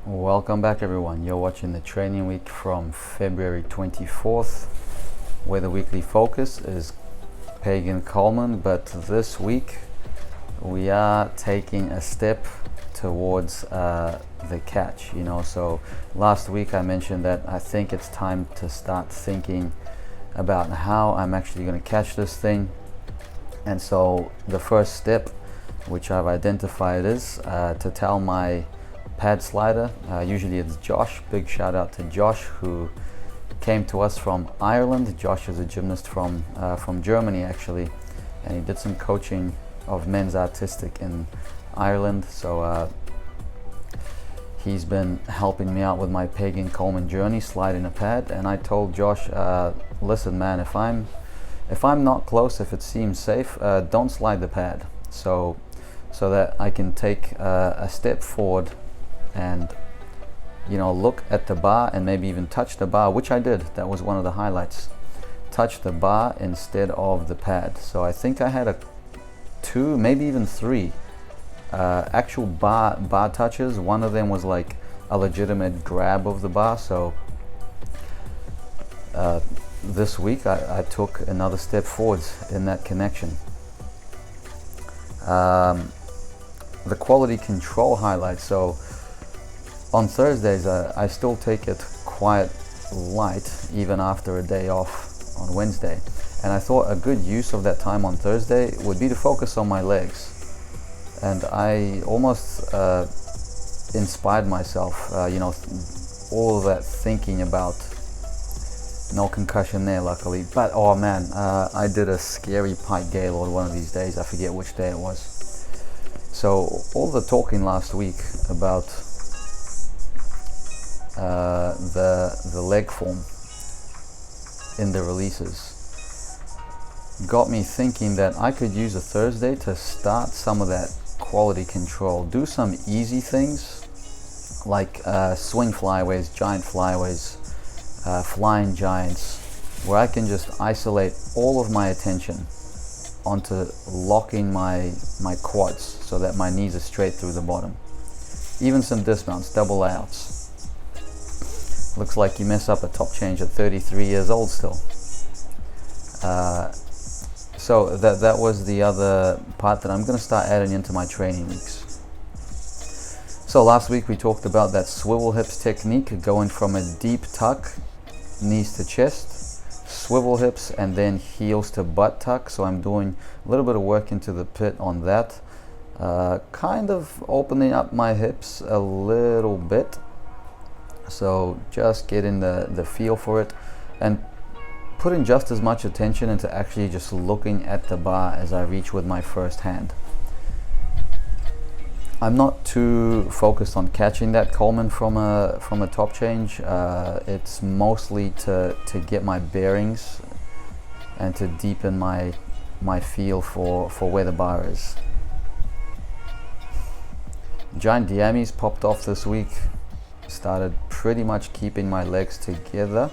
Welcome back, everyone. You're watching the training week from February 24th, where the weekly focus is Pagan Coleman. But this week, we are taking a step towards the catch. So last week I mentioned that I think it's time to start thinking about how I'm actually going to catch this thing. And so the first step, which I've identified, is to tell my pad slider. Usually it's Josh. Big shout out to Josh, who came to us from Ireland. Josh is a gymnast from Germany, actually, and he did some coaching of men's artistic in Ireland. So he's been helping me out with my Pagan Coleman journey, sliding a pad. And I told Josh, listen, man, if I'm not close, if it seems safe, don't slide the pad. So that I can take a step forward and look at the bar and maybe even touch the bar, which I did. That was one of the highlights. Touch the bar instead of the pad. So I think I had two, maybe even three actual bar touches. One of them was like a legitimate grab of the bar. So this week I took another step forwards in that connection. The quality control highlights. So on Thursdays, I still take it quite light, even after a day off on Wednesday. And I thought a good use of that time on Thursday would be to focus on my legs. And I almost inspired myself, all of that thinking about, no concussion there, luckily. But oh man, I did a scary pike Gaylord one of these days. I forget which day it was. So all the talking last week about the leg form in the releases got me thinking that I could use a Thursday to start some of that quality control. Do some easy things like swing flyaways, giant flyaways, flying giants, where I can just isolate all of my attention onto locking my quads so that my knees are straight through the bottom. Even some dismounts, double layouts. Looks like you mess up a top change at 33 years old still. So that was the other part that I'm going to start adding into my training weeks. So last week we talked about that swivel hips technique, going from a deep tuck, knees to chest, swivel hips, and then heels to butt tuck. So I'm doing a little bit of work into the pit on that, kind of opening up my hips a little bit. So just getting the feel for it and putting just as much attention into actually just looking at the bar as I reach with my first hand. I'm not too focused on catching that Coleman from a top change. It's mostly to get my bearings and to deepen my feel for where the bar is. Giant Diamies popped off this week. Started pretty much keeping my legs together.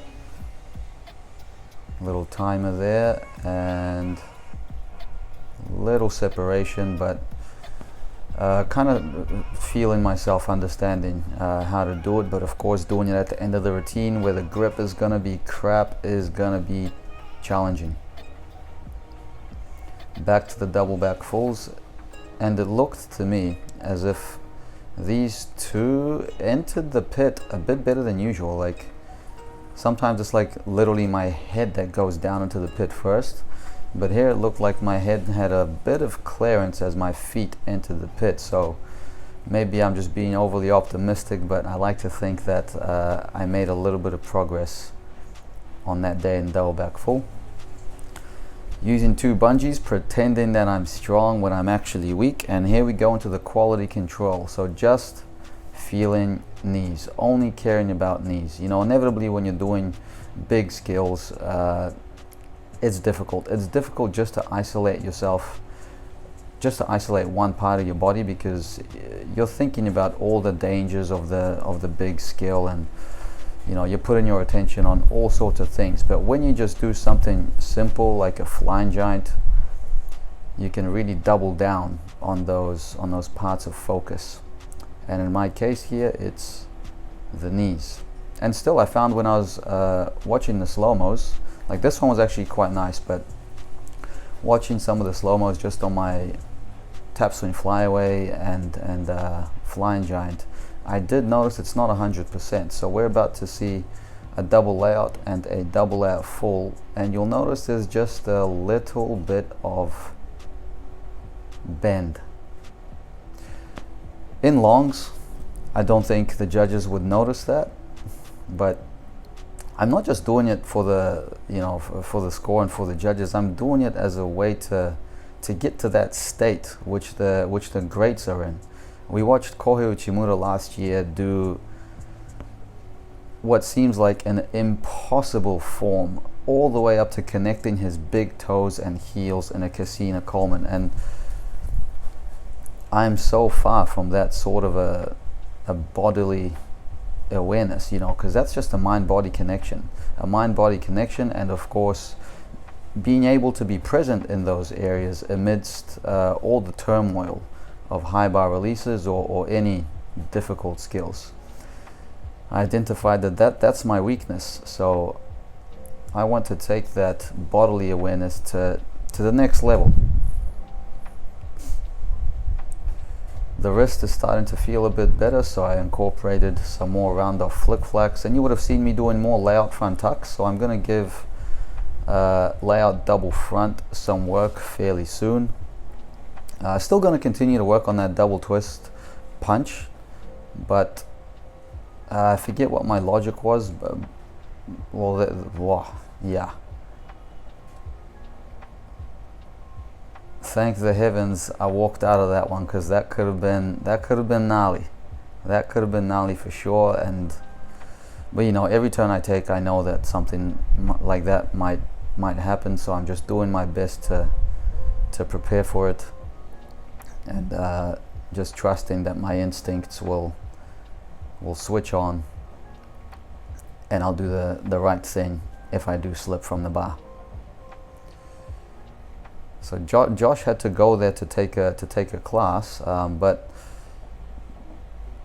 Little timer there and little separation, but kind of feeling myself understanding how to do it. But of course, doing it at the end of the routine where the grip is gonna be crap is gonna be challenging. Back to the double back fulls, and it looked to me as if these two entered the pit a bit better than usual. Like sometimes it's like literally my head that goes down into the pit first, but here it looked like my head had a bit of clearance as my feet entered the pit. So maybe I'm just being overly optimistic, but I like to think that I made a little bit of progress on that day in double back full. Using two bungees, pretending that I'm strong when I'm actually weak. And here we go into the quality control. So just feeling knees, only caring about knees. Inevitably when you're doing big skills, it's difficult. It's difficult just to isolate yourself, just to isolate one part of your body, because you're thinking about all the dangers of the big skill, and you're putting your attention on all sorts of things. But when you just do something simple like a flying giant, you can really double down on those parts of focus. And in my case here, it's the knees. And still, I found when I was watching the slow-mos, like this one was actually quite nice, but watching some of the slow-mos just on my tap swing flyaway and flying giant, I did notice it's not 100%. So we're about to see a double layout and a double layout full, and you'll notice there's just a little bit of bend. In longs, I don't think the judges would notice that, but I'm not just doing it for the, for the score and for the judges. I'm doing it as a way to get to that state which the greats are in. We watched Kohei Uchimura last year do what seems like an impossible form, all the way up to connecting his big toes and heels in a Cassina Coleman, and I'm so far from that sort of a bodily awareness, because that's just a mind-body connection, and of course being able to be present in those areas amidst all the turmoil of high bar releases or any difficult skills. I identified that's my weakness, so I want to take that bodily awareness to the next level. The wrist is starting to feel a bit better, so I incorporated some more round off flick flacks, and you would have seen me doing more layout front tucks, so I'm going to give layout double front some work fairly soon. Still going to continue to work on that double twist punch, but I forget what my logic was. Yeah. Thank the heavens I walked out of that one, because that could have been gnarly. That could have been gnarly for sure. But every turn I take, I know that something like that might happen. So I'm just doing my best to prepare for it, and just trusting that my instincts will switch on, and I'll do the right thing if I do slip from the bar. So Josh had to go there to take a class, but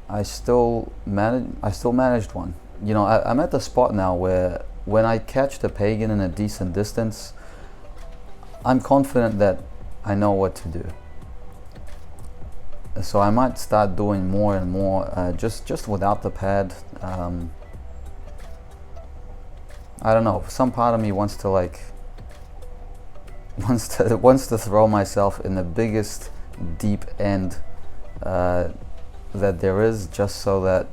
I still managed one. I'm at the spot now where when I catch the pagan in a decent distance, I'm confident that I know what to do. So I might start doing more and more, just without the pad. I don't know. Some part of me wants to wants to throw myself in the biggest deep end that there is, just so that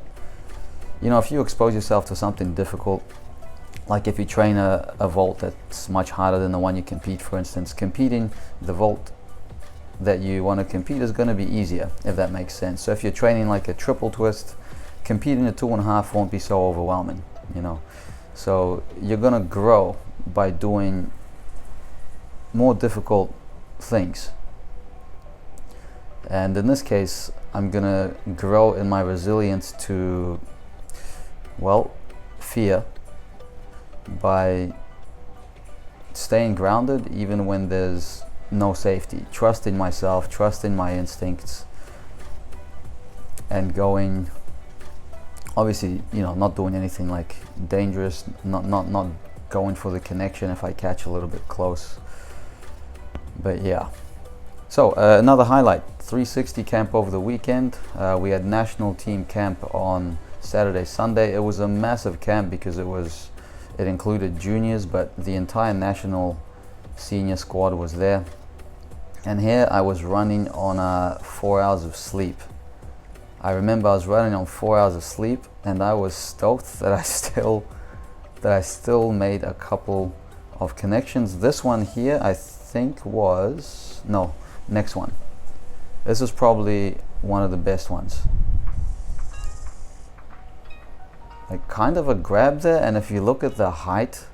if you expose yourself to something difficult, like if you train a vault that's much harder than the one you compete, for instance, competing the vault that you want to compete is going to be easier, if that makes sense. So if you're training like a triple twist, competing a 2.5 won't be so overwhelming, So you're going to grow by doing more difficult things. And in this case, I'm going to grow in my resilience to, fear, by staying grounded even when there's no safety, trusting myself, trusting my instincts, and going, obviously, not doing anything like dangerous, not going for the connection if I catch a little bit close. But yeah. So another highlight, 360 camp over the weekend. We had national team camp on Saturday, Sunday. It was a massive camp because it included juniors, but the entire national senior squad was there. And here I was running on 4 hours of sleep. I remember I was running on 4 hours of sleep, and I was stoked that I still made a couple of connections. This one here, I think next one. This is probably one of the best ones. Like kind of a grab there, and if you look at the height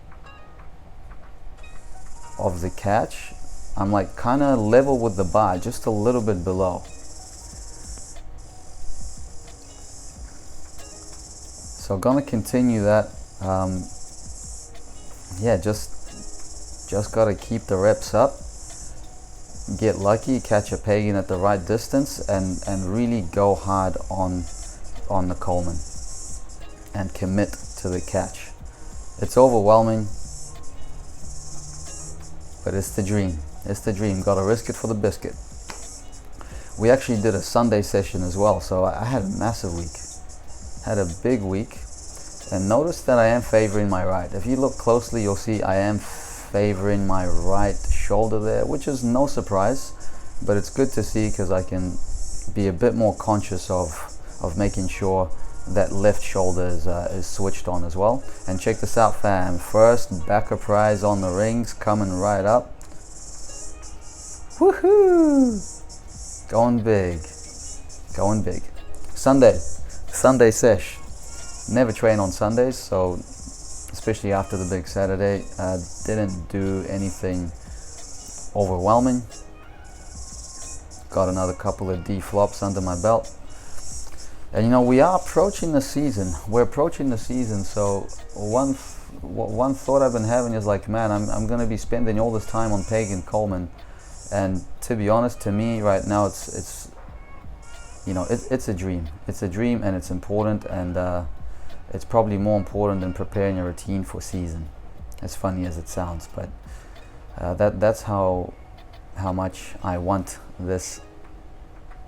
of the catch, I'm like kind of level with the bar, just a little bit below. So gonna continue that. Just gotta keep the reps up, get lucky, catch a pagan at the right distance, and really go hard on the Coleman. and commit to the catch. It's overwhelming, but it's the dream. It's the dream. Gotta risk it for the biscuit. We actually did a Sunday session as well, so I had a massive week. Had a big week. And notice that I am favoring my right. If you look closely, you'll see I am favoring my right shoulder there, which is no surprise, but it's good to see because I can be a bit more conscious of making sure that left shoulder is switched on as well. And check this out, fam. First backer prize on the rings coming right up. Woohoo! Going big. Going big. Sunday sesh. Never train on Sundays, so especially after the big Saturday, didn't do anything overwhelming. Got another couple of D flops under my belt. And you know, we are approaching the season. We're approaching the season, so one thought I've been having is like, man, I'm going to be spending all this time on Pagan Coleman. And to be honest, to me right now, it's you know, it's a dream. It's a dream, and it's important, and it's probably more important than preparing a routine for season. As funny as it sounds, but that's how much I want this.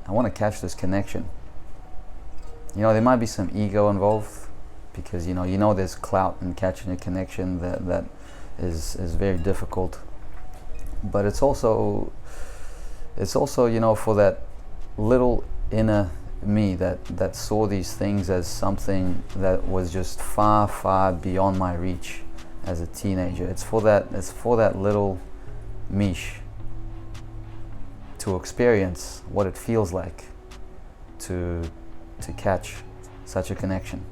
I want to catch this connection. You know, there might be some ego involved because you know there's clout in catching a connection that is very difficult. But it's also you know, for that little inner me that saw these things as something that was just far beyond my reach as a teenager. It's for that little Mish to experience what it feels like to catch such a connection.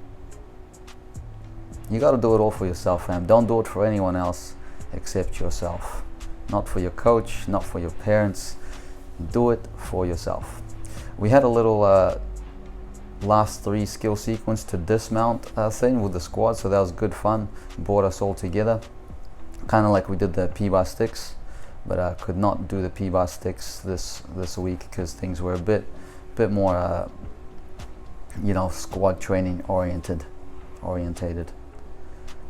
You got to do it all for yourself, fam. Don't do it for anyone else except yourself. Not for your coach, not for your parents. Do it for yourself. We had a little last 3 skill sequence to dismount thing with the squad, so that was good fun. Brought us all together, kind of like we did the P-bar sticks, but I could not do the P-bar sticks this week because things were a bit more you know, squad training orientated.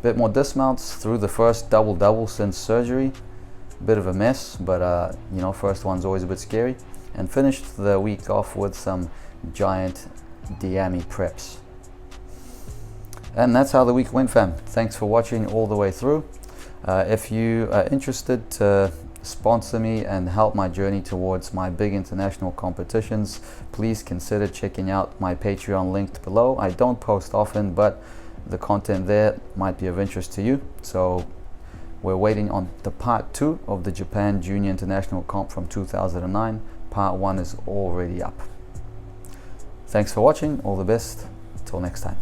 Bit more dismounts through the first double since surgery. Bit of a mess, but you know, first one's always a bit scary. And finished the week off with some giant Diami preps. And that's how the week went, fam. Thanks for watching all the way through. If you are interested to sponsor me and help my journey towards my big international competitions, please consider checking out my Patreon linked below. I don't post often, but the content there might be of interest to you. So we're waiting on the part 2 of the Japan Junior International Comp from 2009. Part 1 is already up. Thanks for watching. All the best. Till next time.